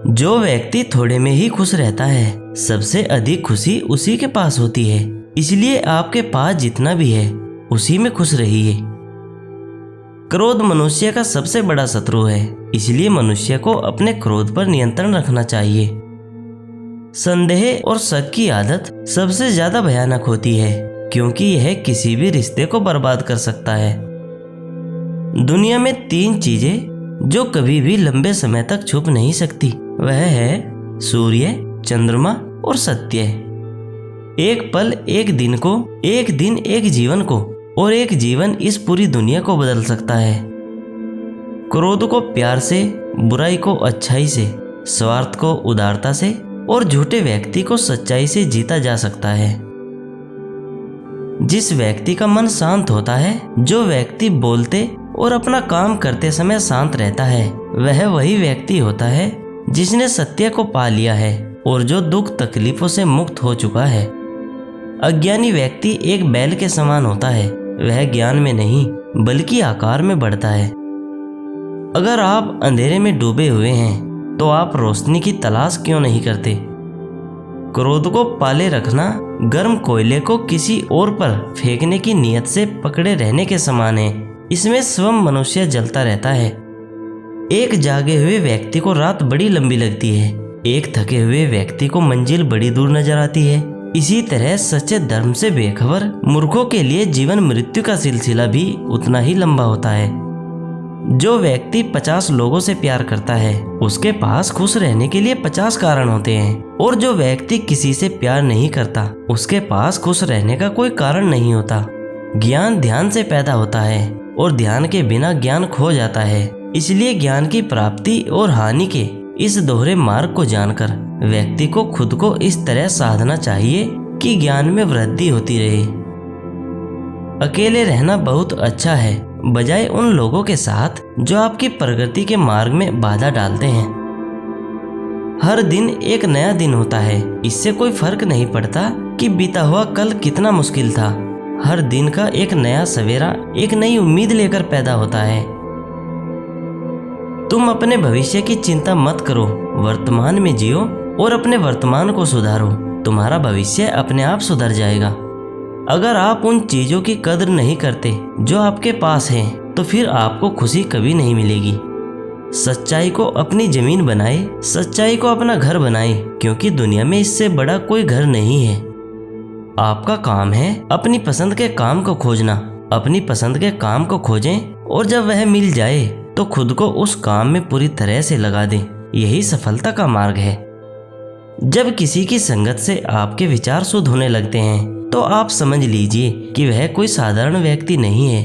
जो व्यक्ति थोड़े में ही खुश रहता है, सबसे अधिक खुशी उसी के पास होती है। इसलिए आपके पास जितना भी है उसी में खुश रहिए। क्रोध मनुष्य का सबसे बड़ा शत्रु है, इसलिए मनुष्य को अपने क्रोध पर नियंत्रण रखना चाहिए। संदेह और शक की आदत सबसे ज्यादा भयानक होती है, क्योंकि यह किसी भी रिश्ते को बर्बाद कर सकता है। दुनिया में 3 चीजें जो कभी भी लंबे समय तक छुप नहीं सकती, वह है सूर्य, चंद्रमा और सत्य। एक पल एक दिन को, एक दिन एक जीवन को, और एक जीवन इस पूरी दुनिया को बदल सकता है। क्रोध को प्यार से, बुराई को अच्छाई से, स्वार्थ को उदारता से और झूठे व्यक्ति को सच्चाई से जीता जा सकता है। जिस व्यक्ति का मन शांत होता है, जो व्यक्ति बोलते और अपना काम करते समय शांत रहता है, वह वही व्यक्ति होता है जिसने सत्य को पा लिया है और जो दुख तकलीफों से मुक्त हो चुका है। अज्ञानी व्यक्ति एक बैल के समान होता है, वह ज्ञान में नहीं बल्कि आकार में बढ़ता है। अगर आप अंधेरे में डूबे हुए हैं तो आप रोशनी की तलाश क्यों नहीं करते? क्रोध को पाले रखना गर्म कोयले को किसी और पर फेंकने की नियत से पकड़े रहने के समान है। इसमें स्वयं मनुष्य जलता रहता है। एक जागे हुए व्यक्ति को रात बड़ी लंबी लगती है, एक थके हुए व्यक्ति को मंजिल बड़ी दूर नजर आती है। इसी तरह सच्चे धर्म से बेखबर मूर्खों के लिए जीवन मृत्यु का सिलसिला भी उतना ही लंबा होता है। जो व्यक्ति 50 लोगों से प्यार करता है, उसके पास खुश रहने के लिए 50 कारण होते हैं, और जो व्यक्ति किसी से प्यार नहीं करता, उसके पास खुश रहने का कोई कारण नहीं होता। ज्ञान ध्यान से पैदा होता है और ध्यान के बिना ज्ञान खो जाता है। इसलिए ज्ञान की प्राप्ति और हानि के इस दोहरे मार्ग को जानकर व्यक्ति को खुद को इस तरह साधना चाहिए कि ज्ञान में वृद्धि होती रहे। अकेले रहना बहुत अच्छा है, बजाय उन लोगों के साथ जो आपकी प्रगति के मार्ग में बाधा डालते हैं। हर दिन एक नया दिन होता है, इससे कोई फर्क नहीं पड़ता कि बीता हुआ कल कितना मुश्किल था। हर दिन का एक नया सवेरा एक नई उम्मीद लेकर पैदा होता है। तुम अपने भविष्य की चिंता मत करो, वर्तमान में जियो और अपने वर्तमान को सुधारो। तुम्हारा भविष्य अपने आप सुधर जाएगा। अगर आप उन चीजों की कदर नहीं करते जो आपके पास हैं, तो फिर आपको खुशी कभी नहीं मिलेगी। सच्चाई को अपनी जमीन बनाए, सच्चाई को अपना घर बनाए, क्योंकि दुनिया में इससे बड़ा कोई घर नहीं है। आपका काम है अपनी पसंद के काम को खोजना। अपनी पसंद के काम को खोजें और जब वह मिल जाए तो खुद को उस काम में पूरी तरह से लगा दें। यही सफलता का मार्ग है। जब किसी की संगत से आपके विचार शुद्ध होने लगते हैं तो आप समझ लीजिए कि वह कोई साधारण व्यक्ति नहीं है।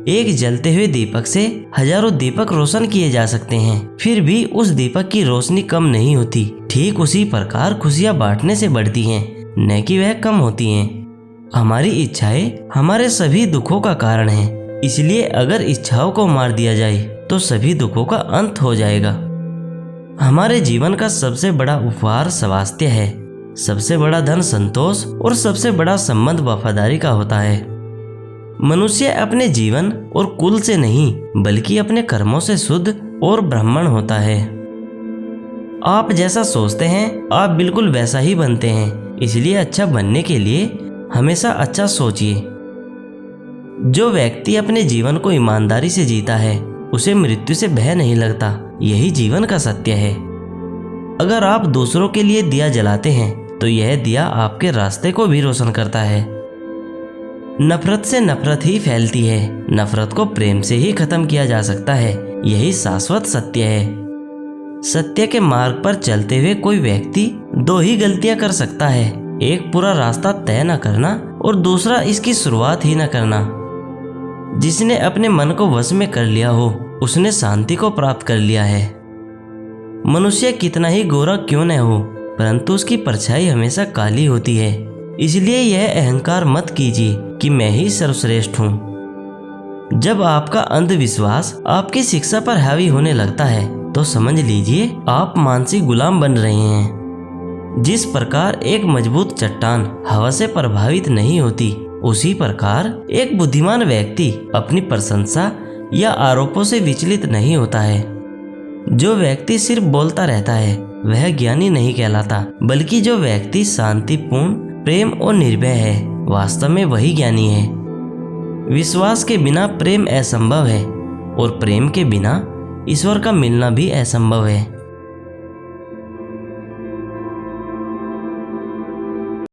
एक जलते हुए दीपक से हजारों दीपक रोशन किए जा सकते हैं, फिर भी उस दीपक की रोशनी कम नहीं होती। ठीक उसी प्रकार खुशियां बांटने से बढ़ती हैं, न कि वह कम होती हैं। हमारी इच्छाएं हमारे सभी दुखों का कारण हैं। इसलिए अगर इच्छाओं को मार दिया जाए तो सभी दुखों का अंत हो जाएगा। हमारे जीवन का सबसे बड़ा उपहार स्वास्थ्य है, सबसे बड़ा धन संतोष और सबसे बड़ा संबंध वफादारी का होता है। मनुष्य अपने जीवन और कुल से नहीं बल्कि अपने कर्मों से शुद्ध और ब्राह्मण होता है। आप जैसा सोचते हैं आप बिल्कुल वैसा ही बनते हैं। इसलिए अच्छा बनने के लिए हमेशा अच्छा सोचिए। जो व्यक्ति अपने जीवन को ईमानदारी से जीता है, उसे मृत्यु से भय नहीं लगता। यही जीवन का सत्य है। अगर आप दूसरों के लिए दिया जलाते हैं तो यह दिया आपके रास्ते को भी रोशन करता है। नफरत से नफरत ही फैलती है, नफरत को प्रेम से ही खत्म किया जा सकता है। यही शाश्वत सत्य है। सत्य के मार्ग पर चलते हुए कोई व्यक्ति 2 ही गलतियां कर सकता है, एक पूरा रास्ता तय न करना और दूसरा इसकी शुरुआत ही न करना। जिसने अपने मन को वश में कर लिया हो, उसने शांति को प्राप्त कर लिया है। मनुष्य कितना ही गोरा क्यों न हो, परंतु उसकी परछाई हमेशा काली होती है। इसलिए यह अहंकार मत कीजिए कि मैं ही सर्वश्रेष्ठ हूँ। जब आपका अंधविश्वास आपकी शिक्षा पर हावी होने लगता है तो समझ लीजिए आप मानसिक गुलाम बन रहे हैं। जिस प्रकार एक मजबूत चट्टान हवा से प्रभावित नहीं होती, उसी प्रकार एक बुद्धिमान व्यक्ति अपनी प्रशंसा या आरोपों से विचलित नहीं होता है। जो व्यक्ति सिर्फ बोलता रहता है वह ज्ञानी नहीं कहलाता, बल्कि जो व्यक्ति शांतिपूर्ण, प्रेम और निर्भय है वास्तव में वही ज्ञानी है। विश्वास के बिना प्रेम असंभव है और प्रेम के बिना ईश्वर का मिलना भी असंभव है।